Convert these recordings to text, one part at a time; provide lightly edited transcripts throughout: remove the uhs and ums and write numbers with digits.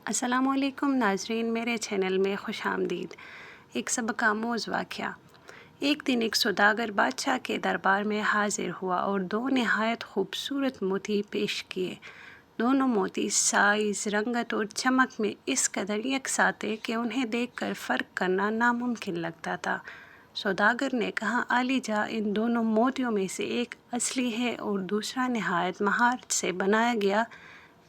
السلام علیکم ناظرین، میرے چینل میں خوش آمدید۔ ایک سبق آموز واقعہ۔ ایک دن ایک سوداگر بادشاہ کے دربار میں حاضر ہوا اور دو نہایت خوبصورت موتی پیش کیے۔ دونوں موتی سائز، رنگت اور چمک میں اس قدر یکساں تھے کہ انہیں دیکھ کر فرق کرنا ناممکن لگتا تھا۔ سوداگر نے کہا، عالی جاں، ان دونوں موتیوں میں سے ایک اصلی ہے اور دوسرا نہایت مہارت سے بنایا گیا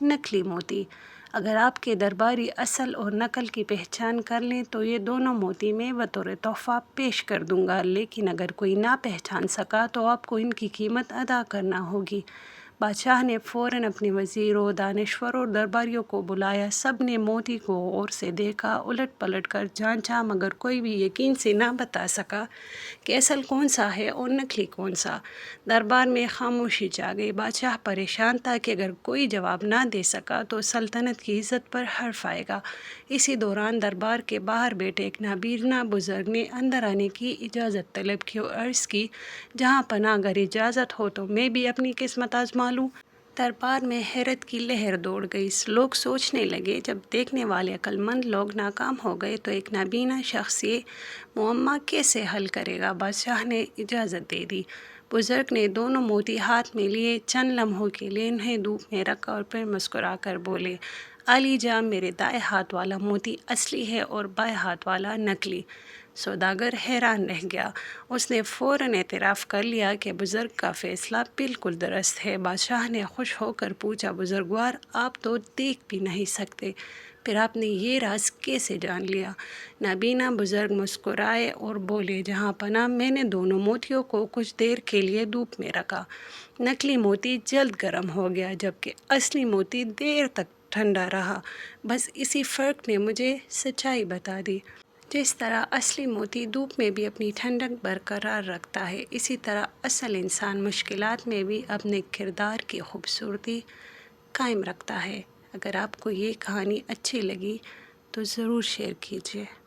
نقلی موتی۔ اگر آپ کے درباری اصل اور نقل کی پہچان کر لیں تو یہ دونوں موتی میں بطور تحفہ پیش کر دوں گا، لیکن اگر کوئی نہ پہچان سکا تو آپ کو ان کی قیمت ادا کرنا ہوگی۔ بادشاہ نے فوراً اپنے وزیروں، دانشوروں اور درباریوں کو بلایا۔ سب نے موتی کو غور سے دیکھا، الٹ پلٹ کر جانچا، مگر کوئی بھی یقین سے نہ بتا سکا کہ اصل کون سا ہے اور نقلی کون سا۔ دربار میں خاموشی چھا گئی۔ بادشاہ پریشان تھا کہ اگر کوئی جواب نہ دے سکا تو سلطنت کی عزت پر حرف آئے گا۔ اسی دوران دربار کے باہر بیٹھے ایک نابینا بزرگ نے اندر آنے کی اجازت طلب کی اور عرض کی، جہاں پناہ، اگر اجازت ہو تو میں بھی اپنی قسمت آزما لوں۔ دربار میں حیرت کی لہر دوڑ گئی۔ لوگ سوچنے لگے، جب دیکھنے والے عقل مند لوگ ناکام ہو گئے تو ایک نابینا شخص یہ معمہ کیسے حل کرے گا؟ بادشاہ نے اجازت دے دی۔ بزرگ نے دونوں موتی ہاتھ میں لیے، چند لمحوں کے لیے انہیں دھوپ میں رکھا اور پھر مسکرا کر بولے، عالی جاں، میرے دائیں ہاتھ والا موتی اصلی ہے اور بائیں ہاتھ والا نقلی۔ سوداگر حیران رہ گیا۔ اس نے فوراً اعتراف کر لیا کہ بزرگ کا فیصلہ بالکل درست ہے۔ بادشاہ نے خوش ہو کر پوچھا، بزرگوار، آپ تو دیکھ بھی نہیں سکتے، پھر آپ نے یہ راز کیسے جان لیا؟ نابینا بزرگ مسکرائے اور بولے، جہاں پناہ، میں نے دونوں موتیوں کو کچھ دیر کے لیے دھوپ میں رکھا۔ نقلی موتی جلد گرم ہو گیا جبکہ اصلی موتی دیر تک ٹھنڈا رہا۔ بس اسی فرق نے مجھے سچائی بتا دی۔ جس طرح اصلی موتی دھوپ میں بھی اپنی ٹھنڈک برقرار رکھتا ہے، اسی طرح اصل انسان مشکلات میں بھی اپنے کردار کی خوبصورتی قائم رکھتا ہے۔ اگر آپ کو یہ کہانی اچھی لگی تو ضرور شیئر کیجیے۔